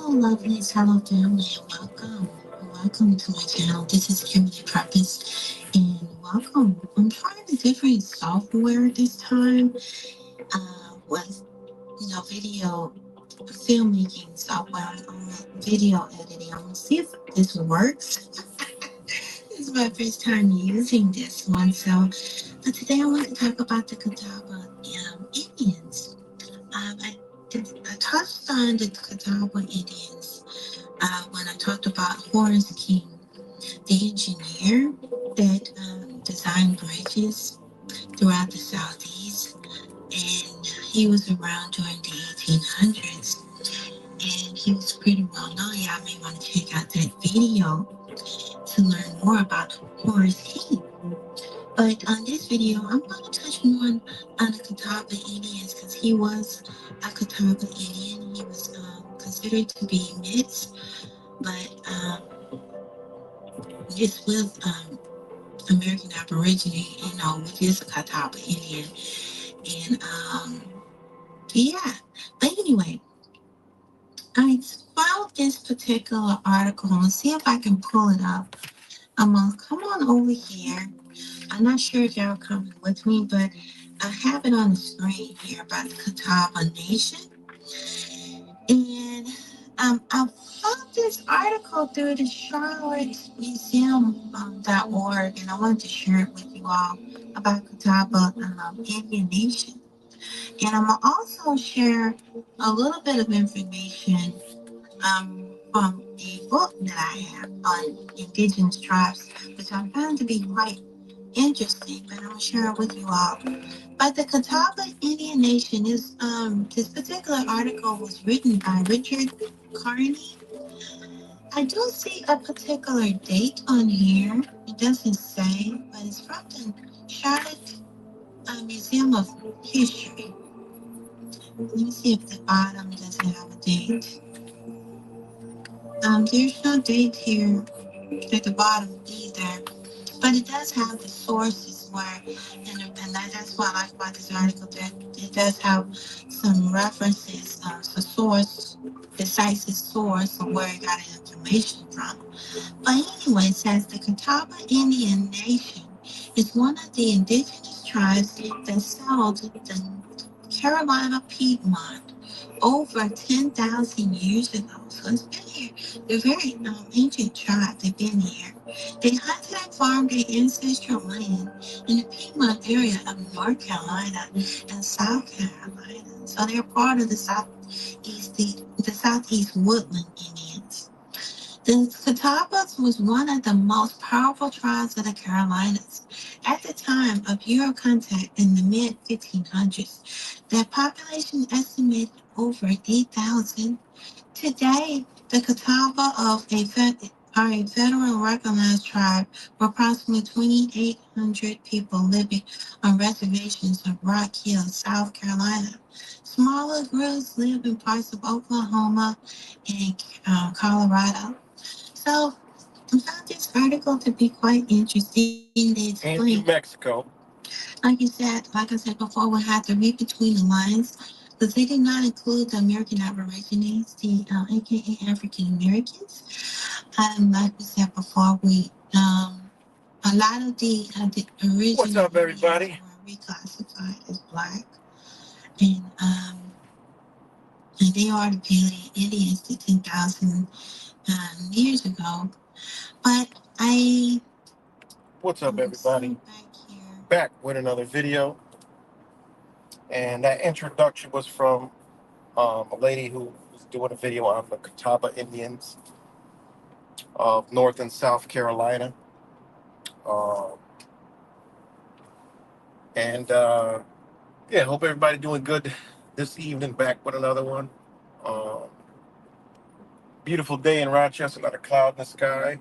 Lovelies. Hello, family. Welcome. Welcome to my channel. This is Kimberly Purpose, and welcome. I'm trying a different software this time. With video filmmaking software, video editing. I'm gonna see if this works. This is my first time using this one, so but today I want to talk about the Catawba Indians. I touched on the Catawba Indians when I talked about Horace King, the engineer that designed bridges throughout the Southeast. And he was around during the 1800s. And he was pretty well known. Y'all may want to check out that video to learn more about Horace King. But on this video, I'm going to touch more on the Catawba Indians because he was a Catawba Indian. He was considered to be mixed, but mixed with American Aborigine, which is a Catawba Indian. And yeah, but anyway, I found this particular article. Let's see if I can pull it up. I'm gonna come on over here. I'm not sure if y'all are coming with me, but I have it on the screen here about the Catawba Nation. And I found this article through the Charlotte Museum.org, and I wanted to share it with you all about Catawba Indian Nation. And I'm going to also share a little bit of information from a book that I have on indigenous tribes, which I found to be quite interesting, but I'll share it with you all. But the Catawba Indian Nation is this particular article was written by Richard Carney. I do see a particular date on here. It doesn't say, but it's from the Charlotte Museum of History. Let me see if the bottom doesn't have a date. There's no date here at the bottom either, but it does have the sources where, and that's what I like about this article, that it does have some references, the source, the cites its source of where it got information from. But anyway, it says the Catawba Indian Nation is one of the indigenous tribes that settled the Carolina Piedmont over 10,000 years ago. So it's been here. They're very ancient tribe. They've been here. They hunted and farmed their ancestral land in the Piedmont area of North Carolina and South Carolina. So they're part of the Southeast Woodland Indians. The Catawbas was one of the most powerful tribes of the Carolinas. At the time of Euro contact in the mid-1500s, their population estimated over 8,000. Today, the Catawba are a federal recognized tribe with approximately 2,800 people living on reservations of Rock Hill, South Carolina. Smaller groups live in parts of Oklahoma and Colorado. So I found this article to be quite interesting. They explain, and New Mexico. Like I said before, we had to read between the lines because they did not include the American Aborigines, the AKA African Americans. Like we said before, we a lot of the original. What's up, everybody? Were reclassified as black, and and they are the Paleo Indians to 10,000 years ago. But I. What's up, everybody? Back with another video. And that introduction was from a lady who was doing a video on the Catawba Indians of North and South Carolina. Yeah, hope everybody doing good this evening. Back with another one. Beautiful day in Rochester, not a cloud in the sky.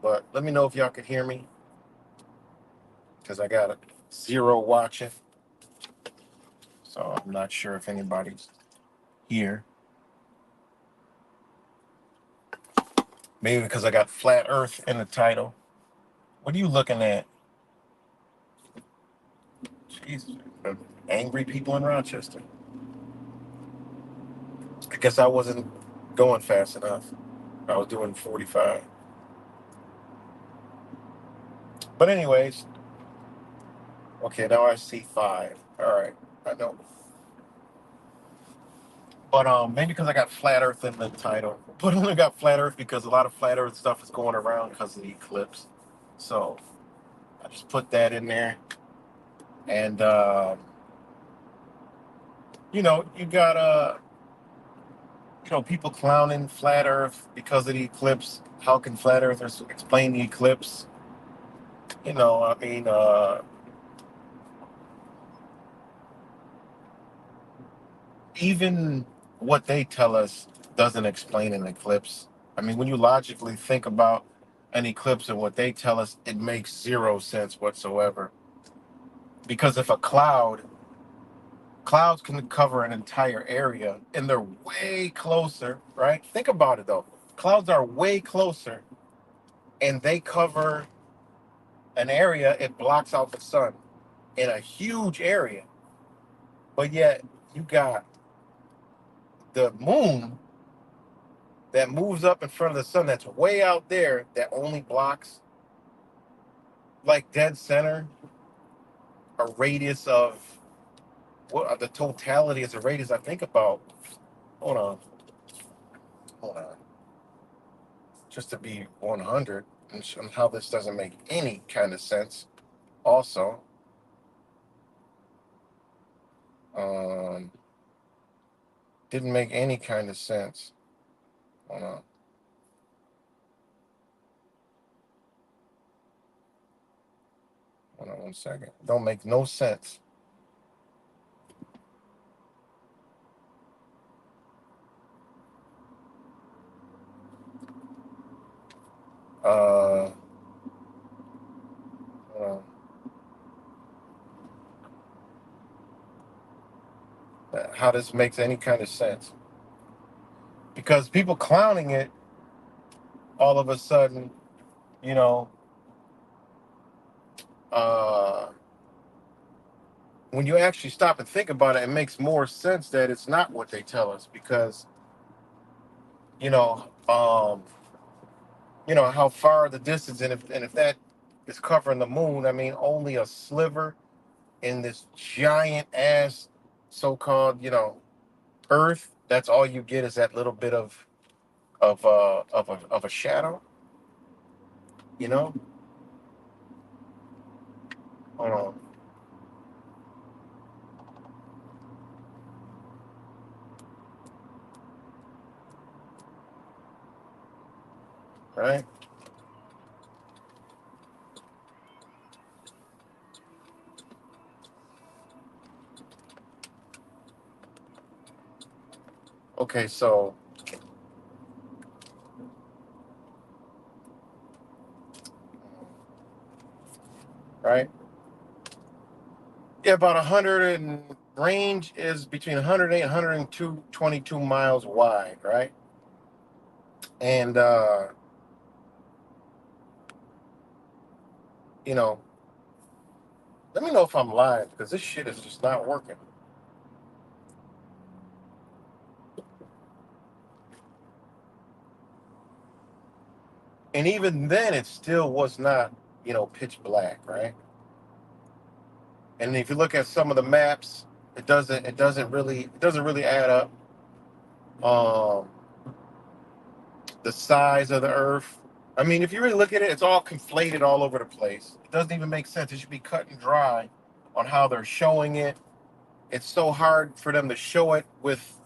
But let me know if y'all can hear me, because I got a zero watching. So I'm not sure if anybody's here. Maybe because I got Flat Earth in the title. What are you looking at? Jeez, angry people in Rochester. I guess I wasn't going fast enough. I was doing 45. But anyways, okay, now I see 5. All right, I know. But maybe because I got flat Earth in the title, but I only got flat Earth because a lot of flat Earth stuff is going around because of the eclipse. So I just put that in there, and you got people clowning flat Earth because of the eclipse. How can flat earthers explain the eclipse? I mean, even what they tell us doesn't explain an eclipse. I mean, when you logically think about an eclipse and what they tell us, it makes zero sense whatsoever. Because if clouds can cover an entire area and they're way closer, right? Think about it though. Clouds are way closer and they cover an area, it blocks out the sun in a huge area. But yet you got the moon that moves up in front of the sun that's way out there that only blocks like dead center a radius of what the totality is a radius I think about. Hold on, hold on. Just to be 100 and how this doesn't make any kind of sense. Also, um, didn't make any kind of sense. Hold on. Hold on 1 second. Don't make no sense. Uh, hold on. How this makes any kind of sense. Because people clowning it all of a sudden, you know, uh, when you actually stop and think about it, it makes more sense that it's not what they tell us because, you know, um, how far the distance and if that is covering the moon, I mean, only a sliver in this giant ass so-called, Earth. That's all you get is that little bit of a shadow, you know. Um, right? Okay, so right, yeah, about 100 and range is between 108 and 102 22 miles wide, right? And you know, let me know if I'm lying because this shit is just not working. And even then, it still was not, pitch black, right? And if you look at some of the maps, it doesn't really add up. Um, the size of the Earth. I mean, if you really look at it, it's all conflated all over the place. It doesn't even make sense. It should be cut and dry on how they're showing it. It's so hard for them to show it with,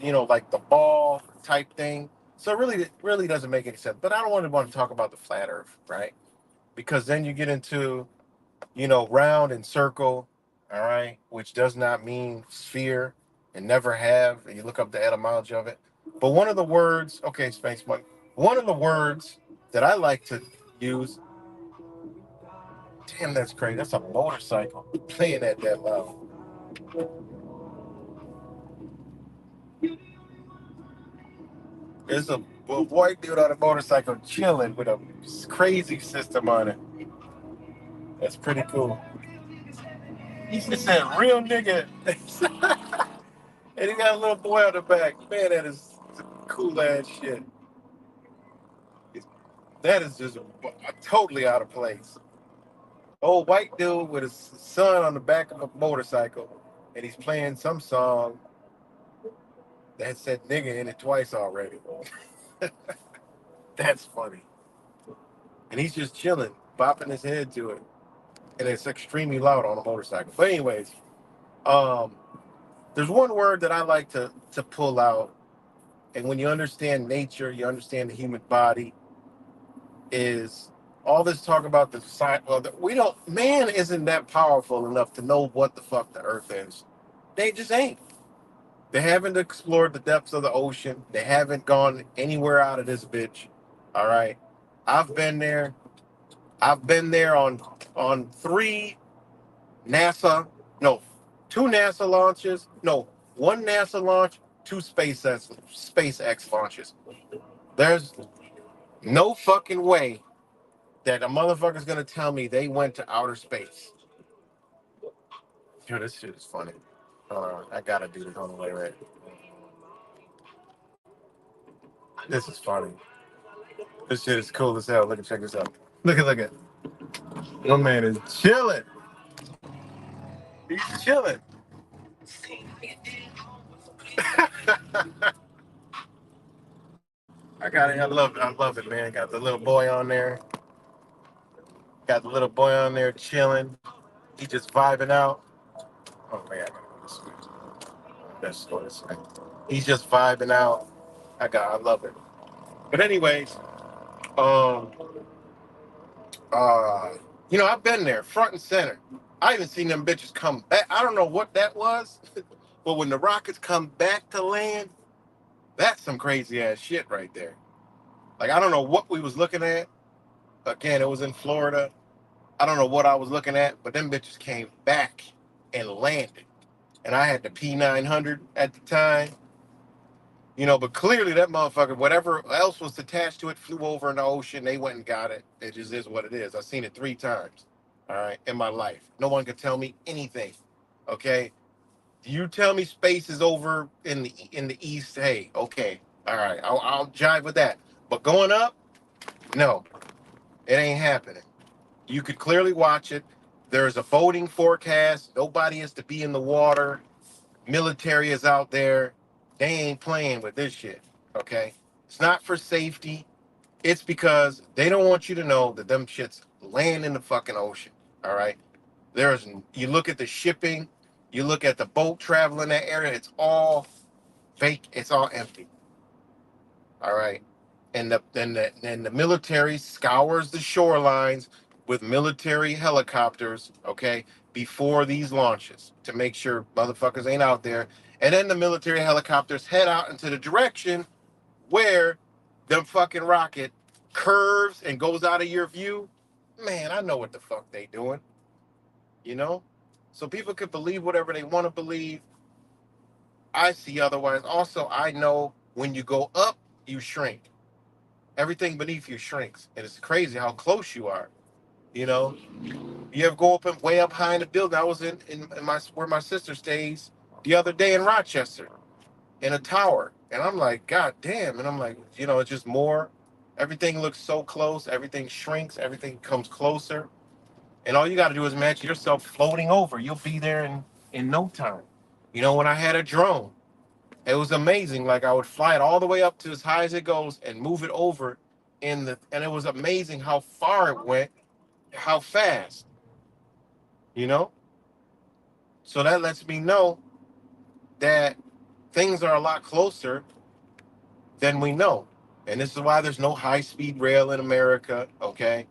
like the ball type thing. So it really doesn't make any sense. But I don't want to talk about the flat Earth, right? Because then you get into, round and circle, all right, which does not mean sphere and never have. And you look up the etymology of it. But one of the words, okay, Space Monk, one of the words that I like to use, damn, that's crazy. That's a motorcycle playing at that loud. There's a white dude on a motorcycle chilling with a crazy system on it. That's pretty cool. He just said, real nigga. And he got a little boy on the back. Man, that is cool ass shit. That is just totally out of place. Old white dude with his son on the back of a motorcycle, and he's playing some song that said nigga in it twice already. That's funny. And he's just chilling, bopping his head to it. And it's extremely loud on a motorcycle. But anyways, um, there's one word that I like to pull out, and when you understand nature, you understand the human body, is all this talk about the science. Well, we don't. Man isn't that powerful enough to know what the fuck the Earth is. They just ain't. They haven't explored the depths of the ocean. They haven't gone anywhere out of this bitch. All right, I've been there. I've been there on three NASA, no, two NASA launches, no, one NASA launch, two SpaceX launches. There's no fucking way that a motherfucker's gonna tell me they went to outer space. Yo, this shit is funny. I gotta do this on the way right. This is funny. This shit is cool as hell. Look at check this out. Look at. My man is chilling. He's chilling. I love it, man. Got the little boy on there. Got the little boy on there chilling. He just vibing out. Oh man, I gotta go this way. Let's go this way. He's just vibing out. I love it. But anyways, um, uh, I've been there, front and center. I even seen them bitches come back. I don't know what that was, but when the rockets come back to land, that's some crazy ass shit right there. Like I don't know what we was looking at. Again, it was in Florida. I don't know what I was looking at, but them bitches came back and landed. And I had the P900 at the time. But clearly that motherfucker, whatever else was attached to it, flew over in the ocean. They went and got it. It just is what it is. I've seen it 3 times, all right, in my life. No one could tell me anything, okay? You tell me space is over in the east, hey, okay, all right, I'll jive with that. But going up, no, it ain't happening. You could clearly watch it. There's a boating forecast. Nobody is to be in the water. Military is out there. They ain't playing with this shit. Okay? It's not for safety. It's because they don't want you to know that them shits land in the fucking ocean. All right? You look at the shipping, you look at the boat traveling that area, it's all fake, it's all empty. All right. And the military scours the shorelines with military helicopters, okay, before these launches to make sure motherfuckers ain't out there. And then the military helicopters head out into the direction where them fucking rocket curves and goes out of your view. Man, I know what the fuck they doing, you know? So people could believe whatever they want to believe. I see otherwise. Also, I know when you go up, you shrink. Everything beneath you shrinks, and it's crazy how close you are. You know, you ever go up and way up high in the building? I was in my where my sister stays the other day in Rochester in a tower, and I'm like, God damn! And I'm like, it's just more. Everything looks so close. Everything shrinks. Everything comes closer, and all you got to do is imagine yourself floating over. You'll be there in no time. When I had a drone, it was amazing. Like I would fly it all the way up to as high as it goes and move it over and it was amazing how far it went, how fast, you know? So that lets me know that things are a lot closer than we know. And this is why there's no high-speed rail in America, okay?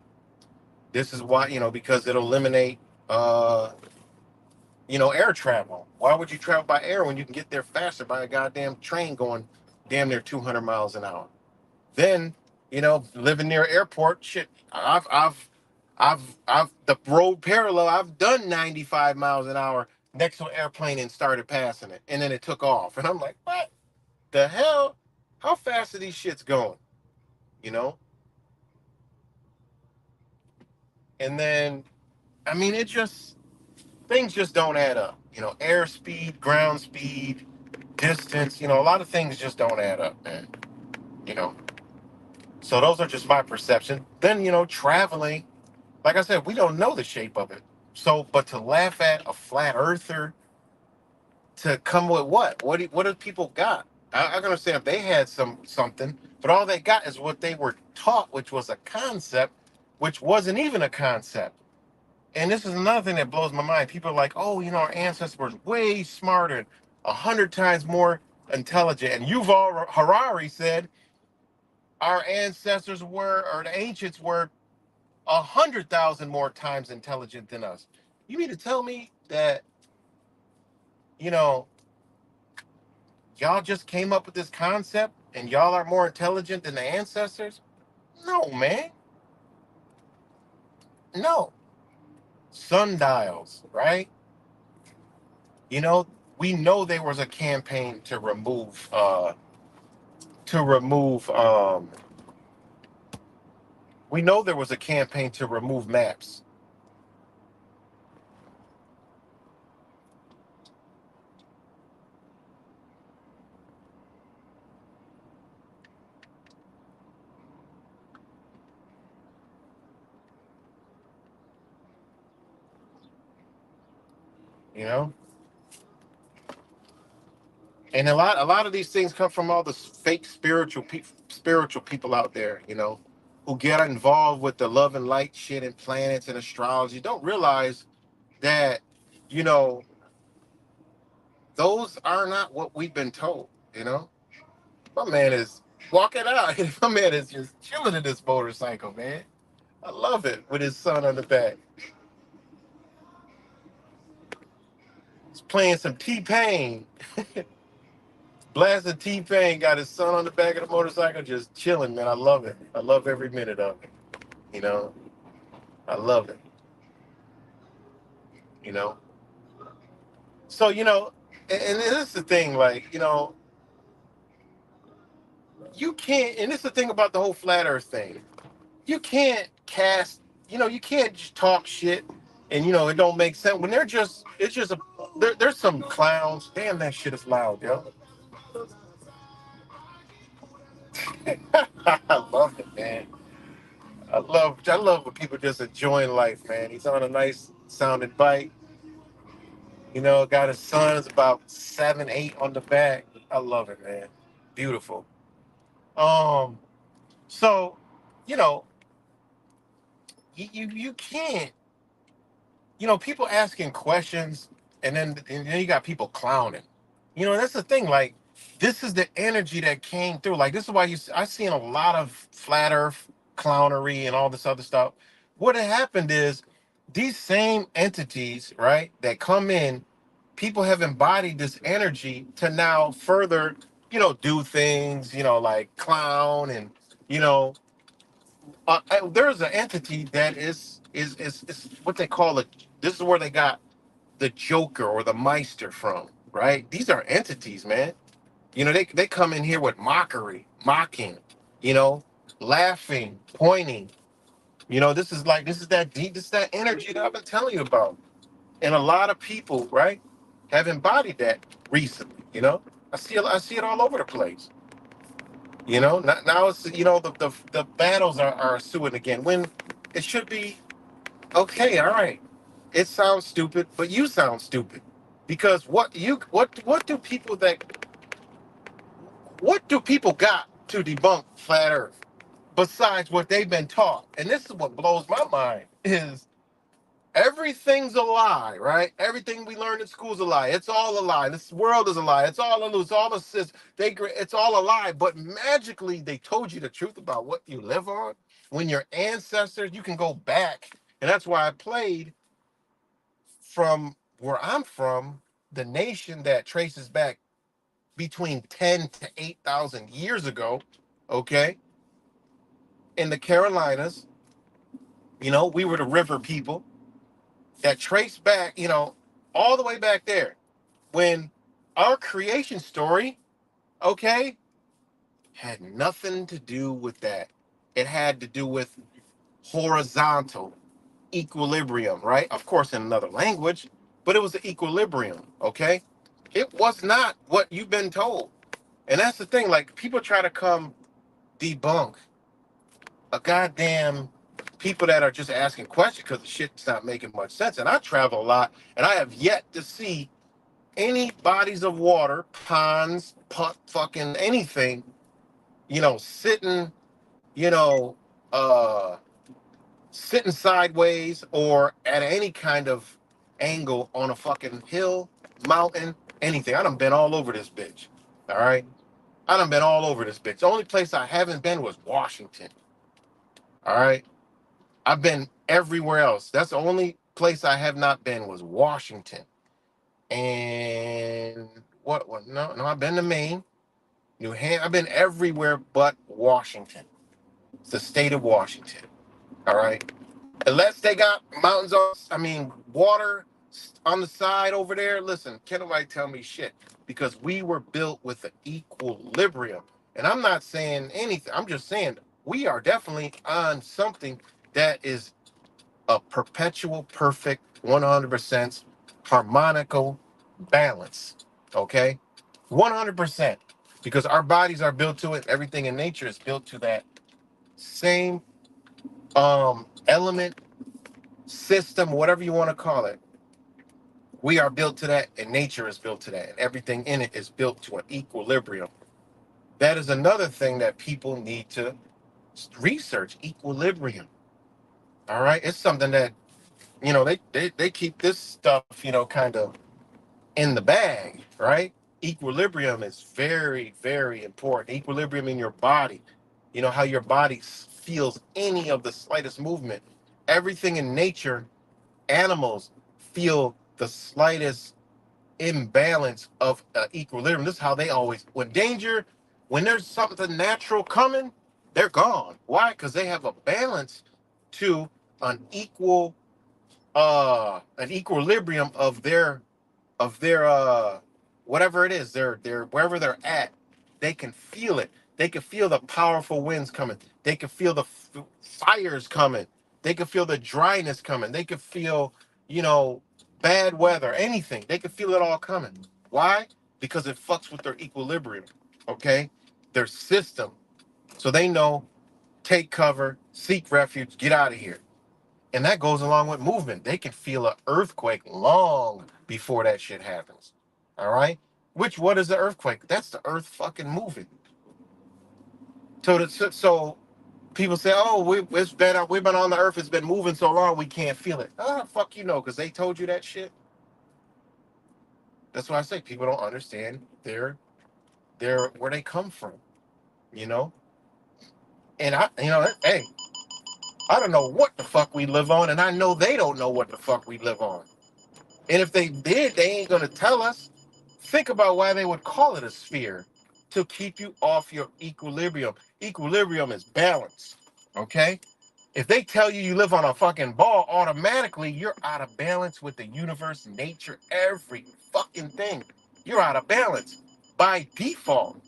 This is why, because it'll eliminate air travel. Why would you travel by air when you can get there faster by a goddamn train going damn near 200 miles an hour? Then, living near airport, shit, I've the road parallel. I've done 95 miles an hour next to an airplane and started passing it, and then it took off, and I'm like, what the hell? How fast are these shits going? You know? And then, I mean, things just don't add up. Air speed, ground speed. distance. A lot of things just don't add up, man. You know, so those are just my perception. Then traveling, like I said, we don't know the shape of it. So, but to laugh at a flat earther, to come with what? What do people got? I can understand if they had something, but all they got is what they were taught, which was a concept, which wasn't even a concept. And this is another thing that blows my mind. People are like, "Oh, our ancestors were way smarter, 100 times more intelligent." And Yuval Harari said our ancestors were, or the ancients were, 100,000 more times intelligent than us. You mean to tell me that you know y'all just came up with this concept and y'all are more intelligent than the ancestors? No, man. No. Sundials, right? You know, we know there was a campaign to remove we know there was a campaign to remove maps, you know? And a lot of these things come from all the fake spiritual people out there, who get involved with the love and light shit and planets and astrology. Don't realize that, you know, those are not what we've been told. My man is walking out. My man is just chilling in this motorcycle, man. I love it with his son on the back. He's playing some T-Pain. Blasting T-Pain, got his son on the back of the motorcycle just chilling, man. I love it. I love every minute of it. You know, I love it. You know. So, and this is the thing, like, you can't, and this is the thing about the whole flat earth thing. You can't you can't just talk shit and it don't make sense when it's just there's some clowns. Damn, that shit is loud, yo. I love it, man. I love when people just enjoying life, man. He's on a nice sounding bike, got his sons about 7, 8 on the back. I love it, man. Beautiful. Um, so, you know, you can't, people asking questions, and then you got people clowning. That's the thing. Like, this is the energy that came through. Like, this is why I seen a lot of flat Earth clownery and all this other stuff. What had happened is these same entities, right, that come in, people have embodied this energy to now further, do things, like clown and you know there's an entity that is what they call it. This is where they got the Joker or the Meister from, right? These are entities, man. They come in here with mockery, mocking, you know, laughing, pointing. This is that energy that I've been telling you about, and a lot of people, right, have embodied that recently. I see it all over the place. Now it's the battles are suing again when it should be okay. All right, it sounds stupid, but you sound stupid because what do people got to debunk flat Earth besides what they've been taught? And this is what blows my mind is everything's a lie, right? Everything we learned in school is a lie. It's all a lie. This world is a lie. It's all a lose. It's all a sis. It's all a lie. But magically, they told you the truth about what you live on. When your ancestors, you can go back, and that's why I played from where I'm from, the nation that traces back between 10 to 8,000 years ago. Okay, in the Carolinas, we were the river people that trace back, all the way back there when our creation story, okay, had nothing to do with that. It had to do with horizontal equilibrium, right? Of course, in another language, but it was the equilibrium, okay? It was not what you've been told. And that's the thing. Like, people try to come debunk a goddamn people that are just asking questions because the shit's not making much sense. And I travel a lot, and I have yet to see any bodies of water, ponds, fucking anything, sitting, you know, uh, sitting sideways or at any kind of angle on a fucking hill, mountain, anything. I done been all over this bitch. All right. I done been all over this bitch. The only place I haven't been was Washington. All right. I've been everywhere else. That's the only place I have not been was Washington. And what no, no, I've been to Maine, New Hampshire. I've been everywhere but Washington. It's the state of Washington. All right. Unless they got mountains on, I mean, water on the side over there. Listen, can't nobody tell me shit because we were built with an equilibrium. And I'm not saying anything. I'm just saying we are definitely on something that is a perpetual, perfect, 100% harmonical balance. Okay? 100%. Because our bodies are built to it. Everything in nature is built to that same element, system, whatever you want to call it. We are built to that, and nature is built to that, and everything in it is built to an equilibrium. That is another thing that people need to research: equilibrium. All right, it's something that they keep this stuff kind of in the bag, right? Equilibrium is very, very important. Equilibrium in your body. You know how your body feels any of the slightest movement. Everything in nature, animals feel the slightest imbalance of equilibrium. This is how they always, when there's something natural coming, they're gone. Why? Because they have a balance to an an equilibrium of their whatever it is, they're wherever they're at, they can feel it. They can feel the powerful winds coming. They can feel the fires coming. They can feel the dryness coming. They can feel, you know, bad weather, anything. They can feel it all coming. Why? Because it fucks with their equilibrium. Okay? Their system. So they know, take cover, seek refuge, get out of here. And that goes along with movement. They can feel an earthquake long before that shit happens. All right? What is the earthquake? That's the earth fucking moving. So people say, "Oh, we've been on the earth. It's been moving so long, we can't feel it." Ah, fuck you know, because they told you that shit. That's why I say people don't understand their where they come from. You know, and hey, I don't know what the fuck we live on, and I know they don't know what the fuck we live on. And if they did, they ain't gonna tell us. Think about why they would call it a sphere, to keep you off your equilibrium. Equilibrium is balance. Okay? If they tell you you live on a fucking ball, automatically you're out of balance with the universe, nature, every fucking thing. You're out of balance by default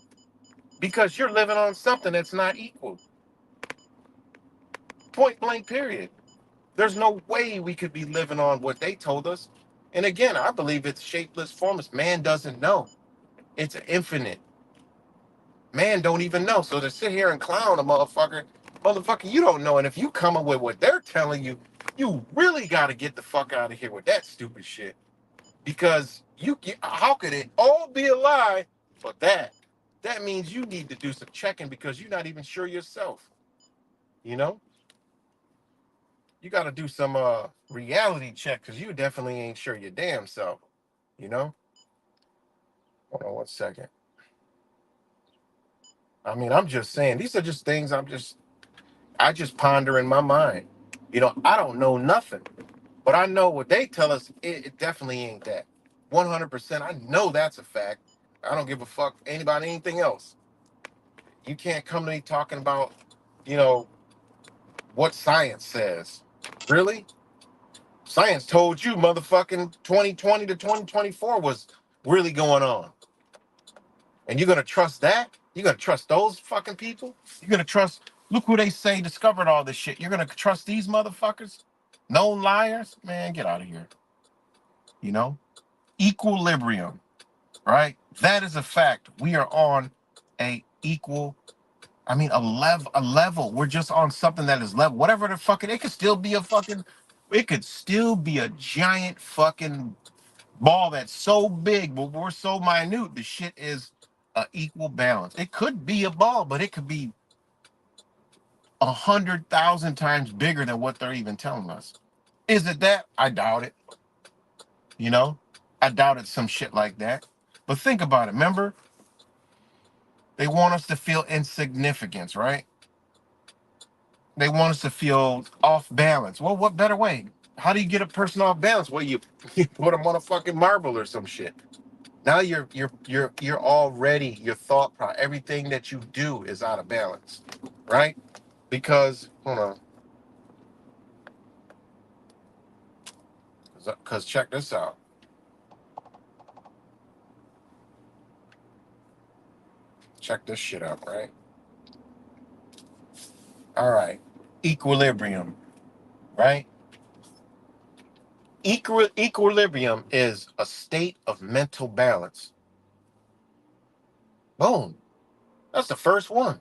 because you're living on something that's not equal. Point blank, period. There's no way we could be living on what they told us. And again, I believe it's shapeless, formless. Man doesn't know. It's infinite. Man don't even know. So to sit here and clown a motherfucker, you don't know. And if you come up with what they're telling you, you really got to get the fuck out of here with that stupid shit. Because how could it all be a lie? But that means you need to do some checking because you're not even sure yourself. You know, you got to do some reality check because you definitely ain't sure your damn self. You know. Hold on one second. I mean, I'm just saying these are just things I just ponder in my mind. I don't know nothing, but I know what they tell us. It definitely ain't that. 100%. I know that's a fact. I don't give a fuck anybody anything else. You can't come to me talking about, you know, what science says. Really? Science told you motherfucking 2020 to 2024 was really going on. And you're gonna trust that? You're gonna trust those fucking people? You're gonna trust, look who they say discovered all this shit. You're gonna trust these motherfuckers? Known liars? Man, get out of here. You know? Equilibrium. right? That is a fact. We are on a equal, I mean, a level. We're just on something that is level. Whatever the fucking, it could still be a giant fucking ball that's so big, but we're so minute. The shit is a equal balance. It could be a ball, but it could be 100,000 times bigger than what they're even telling us. Is it that? I doubt it. You know, I doubt it's some shit like that. But think about it. Remember, they want us to feel insignificance, right? They want us to feel off balance. Well, what better way? How do you get a person off balance? Well, you put them on a fucking marble or some shit. Now you're already your thought pro everything that you do is out of balance, right? Because hold on, because check this out. Check this shit out, right? All right, equilibrium, right? Equilibrium is a state of mental balance. Boom. That's the first one.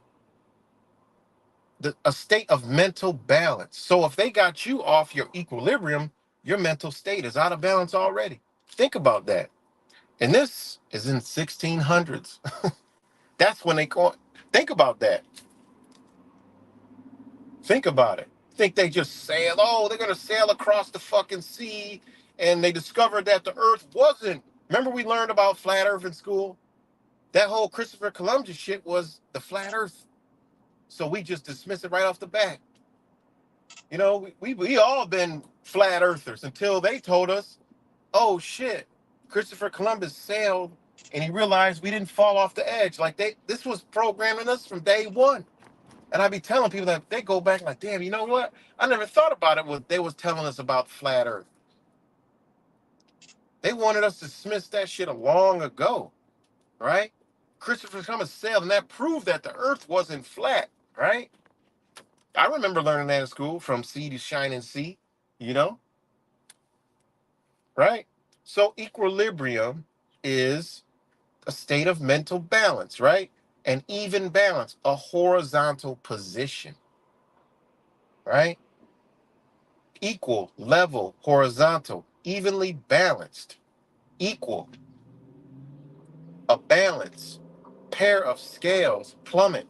A state of mental balance. So if they got you off your equilibrium, your mental state is out of balance already. Think about that. And this is in 1600s. That's when they call. Think about that. Think about it. Think they just sail? Oh, they're gonna sail across the fucking sea, and they discovered that the Earth wasn't. Remember we learned about flat Earth in school? That whole Christopher Columbus shit was the flat Earth. So we just dismiss it right off the bat. You know, we all been flat earthers until they told us, oh shit, Christopher Columbus sailed and he realized we didn't fall off the edge. Like this was programming us from day one. And I be telling people that they go back like, damn, you know what? I never thought about it when they was telling us about flat earth. They wanted us to dismiss that shit a long ago, right? Christopher Columbus sailed and that proved that the earth wasn't flat, right? I remember learning that in school from sea to shining sea, you know, right? So equilibrium is a state of mental balance, right? An even balance, a horizontal position, right? Equal, level, horizontal, evenly balanced, equal, a balance, pair of scales, plummet,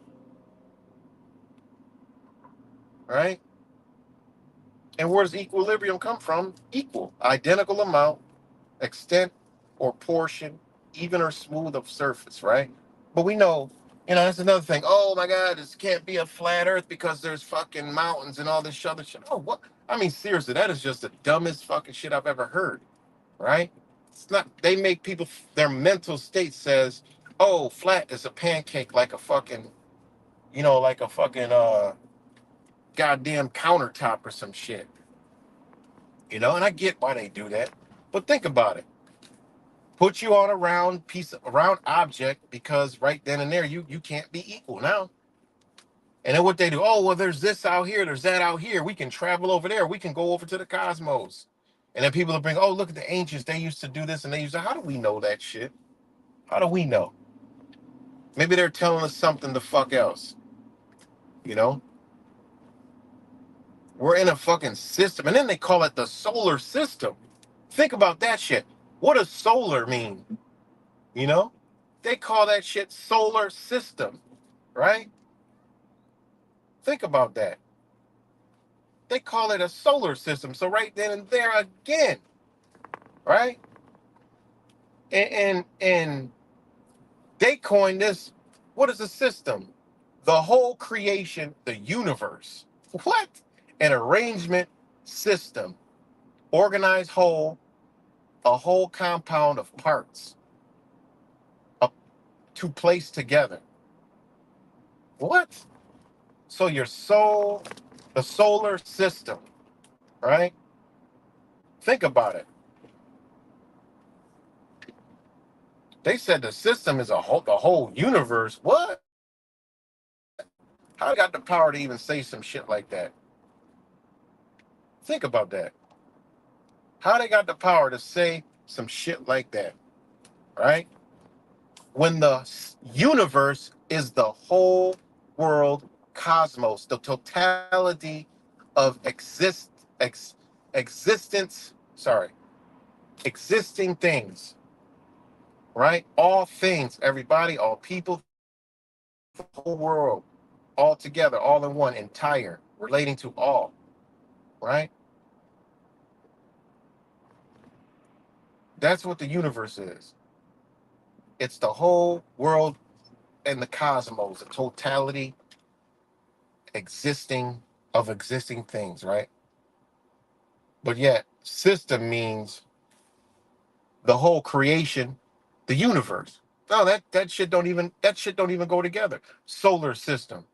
right? And where does equilibrium come from? Equal, identical amount, extent or portion, even or smooth of surface, right? But we know, that's another thing. Oh my God, this can't be a flat Earth because there's fucking mountains and all this other shit. Oh, what? I mean, seriously, that is just the dumbest fucking shit I've ever heard, right? It's not. They make people their mental state says, oh, flat is a pancake, like a fucking, like a fucking goddamn countertop or some shit, And I get why they do that, but think about it. Put you on a round object because right then and there you can't be equal now. And then what they do? Oh well, there's this out here, there's that out here. We can travel over there. We can go over to the cosmos. And then people will bring, oh look at the ancients. They used to do this and they used to. How do we know that shit? How do we know? Maybe they're telling us something the fuck else. You know, we're in a fucking system, and then they call it the solar system. Think about that shit. What does solar mean? You know, they call that shit solar system, right? Think about that. They call it a solar system. So right then and there again, right? And they coined this. What is a system? The whole creation, the universe. What? An arrangement system, organized whole, a whole compound of parts up to place together. What? So the solar system, right? Think about it. They said the system is the whole universe. What? How they got the power to even say some shit like that? Think about that. How they got the power to say some shit like that, right? when the universe is the whole world cosmos, the totality of existence, sorry, existing things, right? All things, everybody, all people, the whole world, all together, all in one, entire, relating to all, right? That's what the universe is. It's the whole world and the cosmos, the totality existing of existing things, right? But yet, system means the whole creation, the universe. No, that shit don't even go together. Solar system.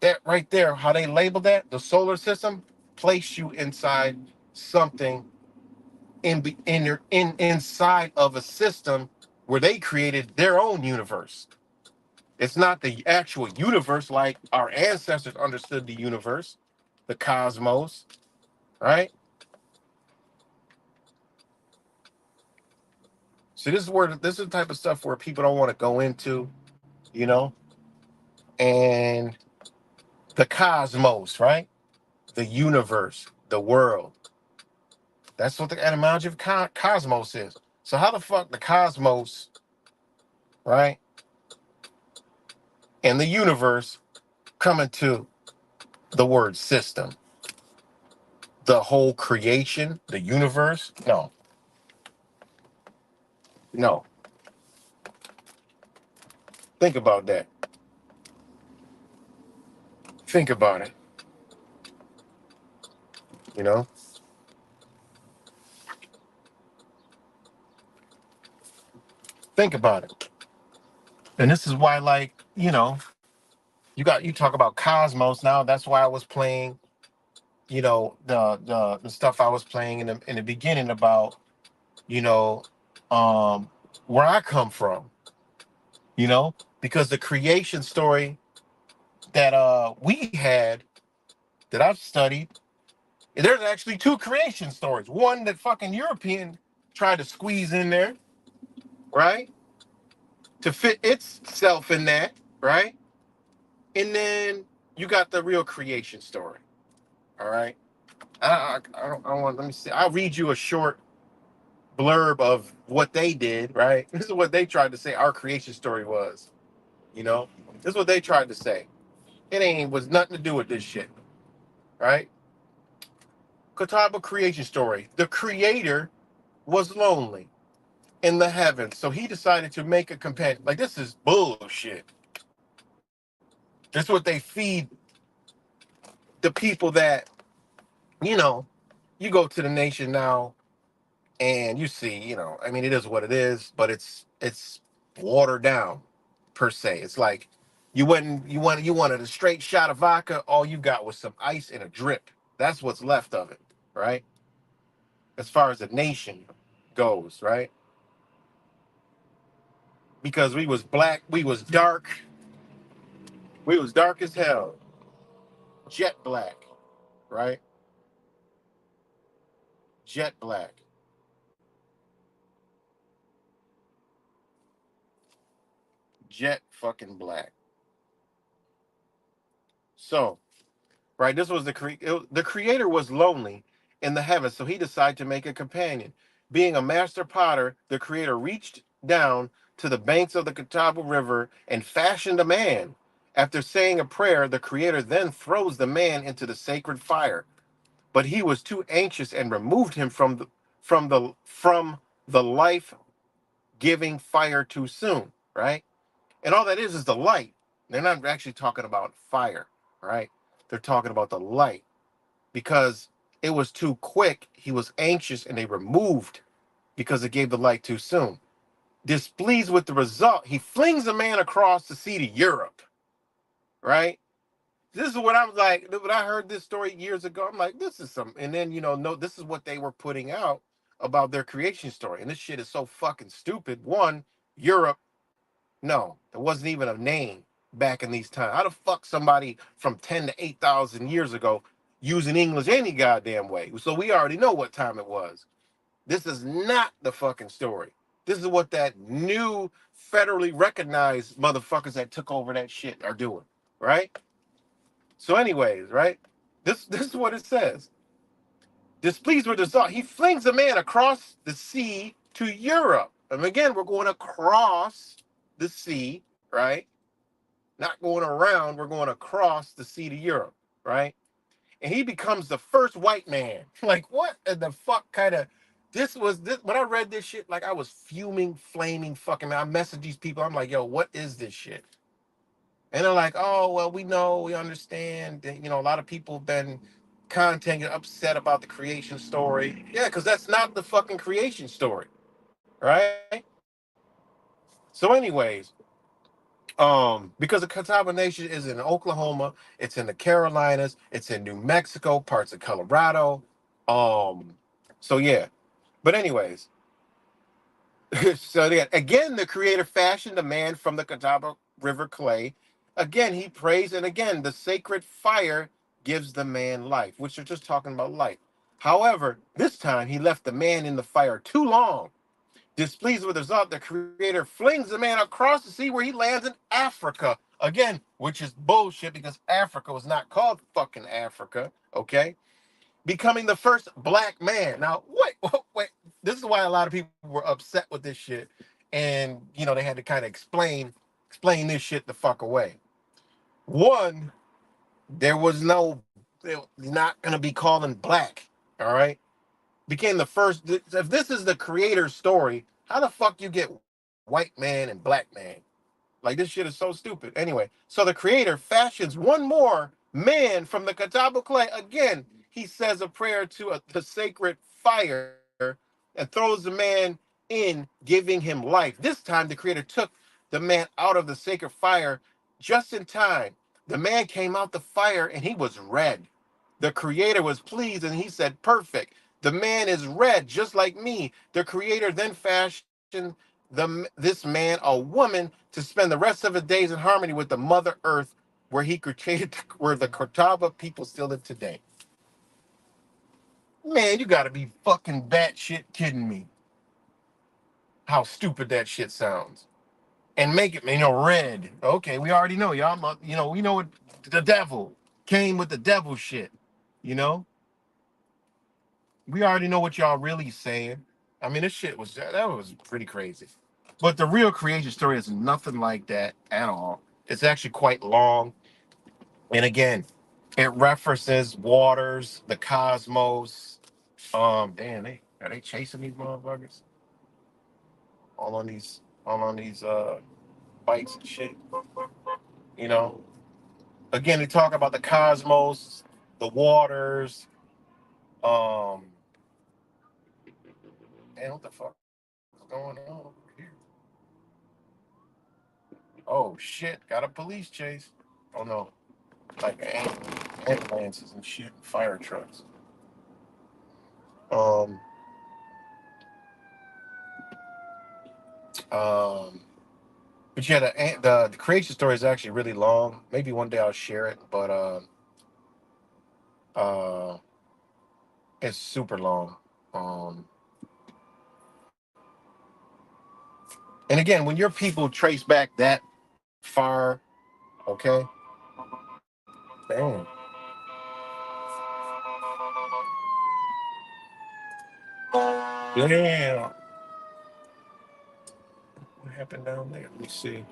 That right there, how they label that, the solar system, place you inside something inside of a system where they created their own universe. It's not the actual universe like our ancestors understood the universe, the cosmos, right? So this is the type of stuff where people don't want to go into, you know, and the cosmos, right? The universe, the world. That's what the etymology of cosmos is. So how the fuck the cosmos, right, and the universe come into the word system? The whole creation, the universe? No, no. Think about that. Think about it. You know, think about it. And this is why, like, you talk about cosmos now. That's why I was playing, the stuff I was playing in the beginning about, you know, um, where I come from. Because the creation story that we had that I've studied, there's actually two creation stories. One that fucking European tried to squeeze in there, right, to fit itself in that, right, and then you got the real creation story. All right. I don't want. Let me see. I'll read you a short blurb of what they did. Right. This is what they tried to say. Our creation story was. This is what they tried to say. It ain't was nothing to do with this shit. Right. Kataba creation story. The creator was lonely in the heavens, so he decided to make a companion. Like, this is bullshit. That's what they feed the people that you know. You go to the nation now and you see, I mean, it is what it is, but it's watered down per se. It's like you wanted a straight shot of vodka, all you got was some ice and a drip. That's what's left of it, right? As far as the nation goes, right? Because we was black, we was dark as hell, jet black, right? Jet black, jet fucking black. So, right? This was the creator was lonely in the heavens, so he decided to make a companion. Being a master potter, the creator reached down to the banks of the Catawba River and fashioned a man. After saying a prayer, the creator then throws the man into the sacred fire. But he was too anxious and removed him from the life-giving fire too soon, right? And all that is the light. They're not actually talking about fire, right? They're talking about the light because it was too quick. He was anxious and they removed because it gave the light too soon. Displeased with the result, he flings a man across the sea to Europe, right? This is what I'm like. When I heard this story years ago, I'm like, this is some. And then, no, this is what they were putting out about their creation story. And this shit is so fucking stupid. One, Europe, no, there wasn't even a name back in these times. How the fuck somebody from 10 to 8,000 years ago using English any goddamn way? So we already know what time it was. This is not the fucking story. This is what that new federally recognized motherfuckers that took over that shit are doing, right? So, anyways, right? This is what it says. Displeased with the result, he flings the man across the sea to Europe. And again, we're going across the sea, right? Not going around, we're going across the sea to Europe, right? And he becomes the first white man. Like, what in the fuck kind of this was this when I read this shit, like I was fuming, flaming, fucking. I messaged these people. I'm like, yo, what is this shit? And they're like, oh, well, we know, we understand. And, a lot of people have been contacted, upset about the creation story. Yeah, because that's not the fucking creation story, right? So, anyways, because the Catawba Nation is in Oklahoma, it's in the Carolinas, it's in New Mexico, parts of Colorado. Um, so yeah. But anyways, so again, the creator fashioned a man from the Catawba River clay. Again, he prays, and again, the sacred fire gives the man life, which are just talking about life. However, this time he left the man in the fire too long. Displeased with the result, the creator flings the man across the sea where he lands in Africa. Again, which is bullshit because Africa was not called fucking Africa, okay? Becoming the first black man. Now, wait. This is why a lot of people were upset with this shit. And, they had to kind of explain this shit the fuck away. One, there was no, not going to be calling black, all right? Became the first. If this is the creator's story, how the fuck you get white man and black man? Like this shit is so stupid. Anyway, so the creator fashions one more man from the Catawba clay. Again, he says a prayer to the sacred fire and throws the man in, giving him life. This time, the creator took the man out of the sacred fire just in time. The man came out the fire and he was red. The creator was pleased and he said, perfect. The man is red, just like me. The creator then fashioned this man a woman to spend the rest of his days in harmony with the Mother Earth, where he created, where the Catawba people still live today. Man, you gotta be fucking batshit kidding me. How stupid that shit sounds. And make it, red. Okay, we already know, y'all. We know what the devil came with the devil shit. You know, we already know what y'all really saying. I mean, this shit was that was pretty crazy. But the real creation story is nothing like that at all. It's actually quite long. And again, it references waters, the cosmos. Damn, they are they chasing these motherfuckers all on these bikes and shit. You know. Again, they talk about the cosmos, the waters. Um, damn, what the fuck is going on over here? Oh shit, got a police chase. Oh no, like ambulances and shit, fire trucks. Um, um, but yeah, the creation story is actually really long. Maybe one day I'll share it, but uh, it's super long. Um, and again, when your people trace back that far, okay, damn, damn, what happened down there? Let me see.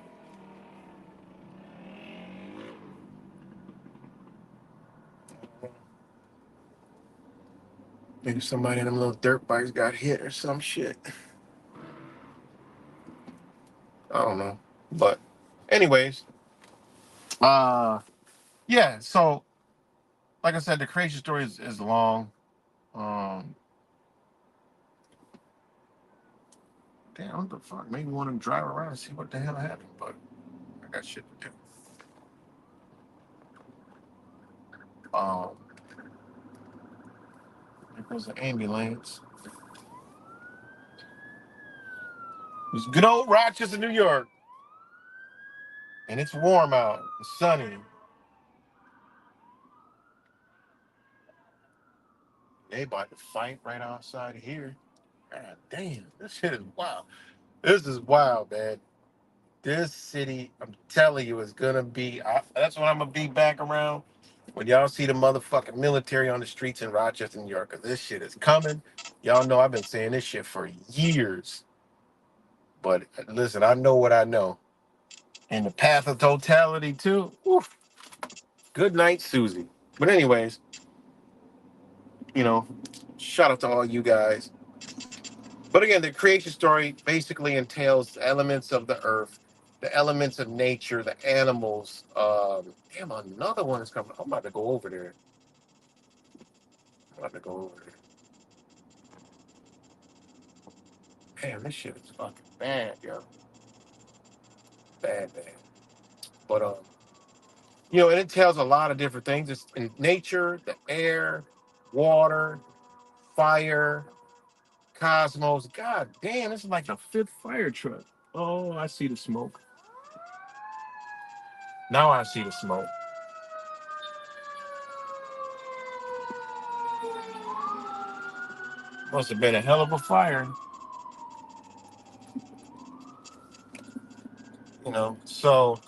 Maybe somebody in them little dirt bikes got hit or some shit. I don't know, but anyways, uh, yeah. So, like I said, the creation story is long. Um, Damn, what the fuck? Maybe want to drive around and see what the hell happened, but I got shit to do. Um, there goes the ambulance. It's good old Rochester, New York, and it's warm out, it's sunny. They about to fight right outside of here. God damn, this shit is wild. This is wild, man. This city, I'm telling you, is gonna be. That's what I'm gonna be back around when y'all see the motherfucking military on the streets in Rochester, New York. 'Cause this shit is coming. Y'all know I've been saying this shit for years. But listen, I know what I know. And the path of totality too. Oof. Good night, Susie. But anyways, you know, shout out to all you guys. But again, the creation story basically entails elements of the earth, the elements of nature, the animals. Damn, another one is coming. I'm about to go over there. I'm about to go over there. Damn, this shit is fucking bad, yo. Bad, bad. But it entails a lot of different things. It's in nature, the air, water, fire, cosmos. God damn, this is like the fifth fire truck. Oh, I see the smoke. Now I see the smoke. Must have been a hell of a fire, So,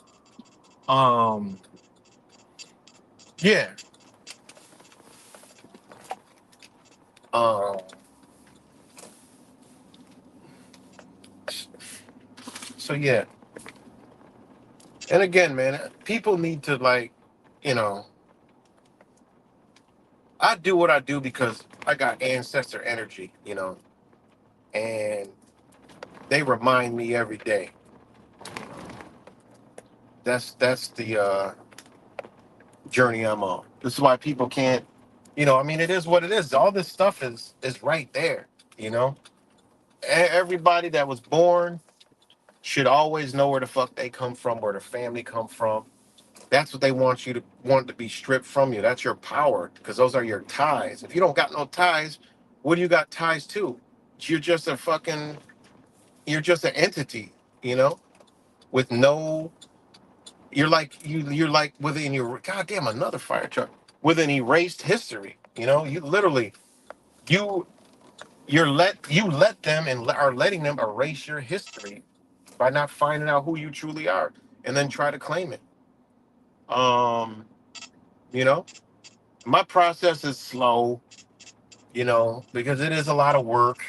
um, yeah. Um, so yeah. And again, man, people need to you know, I do what I do because I got ancestor energy, and they remind me every day. That's the journey I'm on. This is why people can't, I mean, it is what it is. All this stuff is right there, you know. Everybody that was born should always know where the fuck they come from, where their family come from. That's what they want to be stripped from you. That's your power, because those are your ties. If you don't got no ties, what do you got ties to? You're just a fucking, you're just an entity, you know, with no. You're like within your goddamn another fire truck with an erased history. You literally you you let them and are letting them erase your history by not finding out who you truly are and then try to claim it. Um, you know, my process is slow, because it is a lot of work.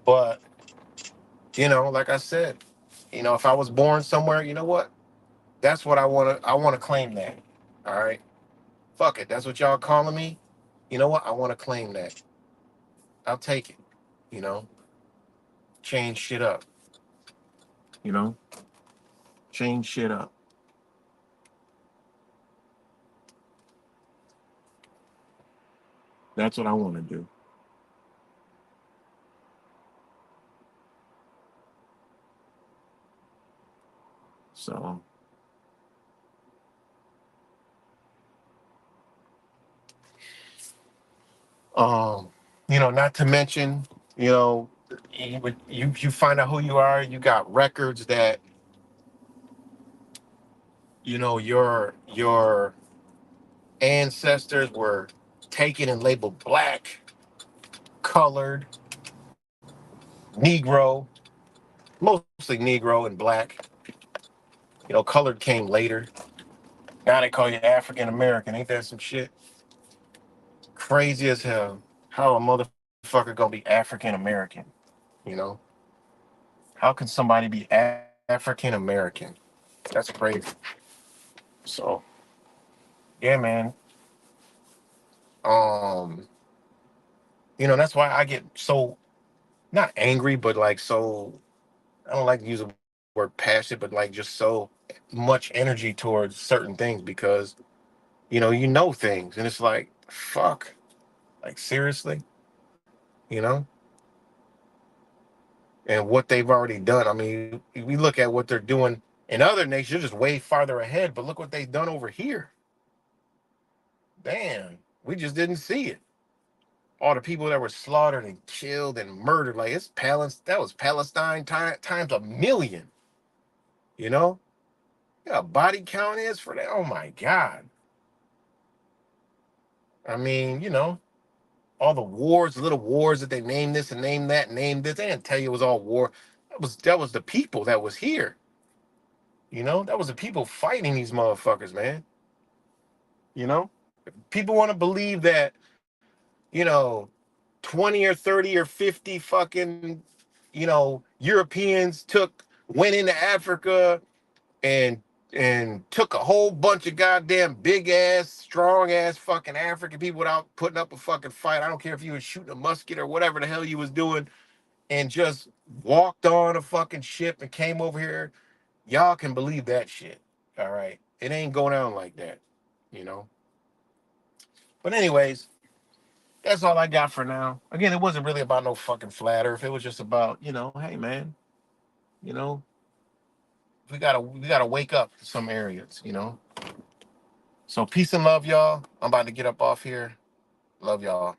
But, like I said, if I was born somewhere, you know what? That's what I want to claim that. All right. Fuck it. That's what y'all calling me. You know what? I want to claim that. I'll take it. You know, change shit up. You know, change shit up. That's what I want to do. So, um, not to mention, you know, you find out who you are. You got records that your ancestors were taken and labeled black, colored, Negro, mostly Negro and black. Colored came later. Now they call you African American. Ain't that some shit? Crazy as hell. How a motherfucker gonna be African American? You know? How can somebody be African American? That's crazy. So yeah, man. Um, that's why I get so not angry, but like so I don't like to use the word passionate, but like just so much energy towards certain things because you know things and it's like fuck, like seriously, you know, and what they've already done. I mean, we look at what they're doing in other nations, they're just way farther ahead, but look what they've done over here. Damn, we just didn't see it. All the people that were slaughtered and killed and murdered, like it's Palestine. That was Palestine times a million. You know, yeah, body count is for that. Oh my god. I mean, all the wars, little wars that they named this and named that and named this. They didn't tell you it was all war. That was the people that was here. That was the people fighting these motherfuckers, man. People want to believe that, you know, 20 or 30 or 50 fucking, Europeans went into Africa and took a whole bunch of goddamn big ass, strong ass fucking African people without putting up a fucking fight. I don't care if you was shooting a musket or whatever the hell you was doing, and just walked on a fucking ship and came over here. Y'all can believe that shit. All right. It ain't going down like that, you know. But anyways, that's all I got for now. Again, it wasn't really about no fucking flat earth. It was just about, hey man, you know, we gotta wake up to some areas. So peace and love, y'all. I'm about to get up off here. Love y'all.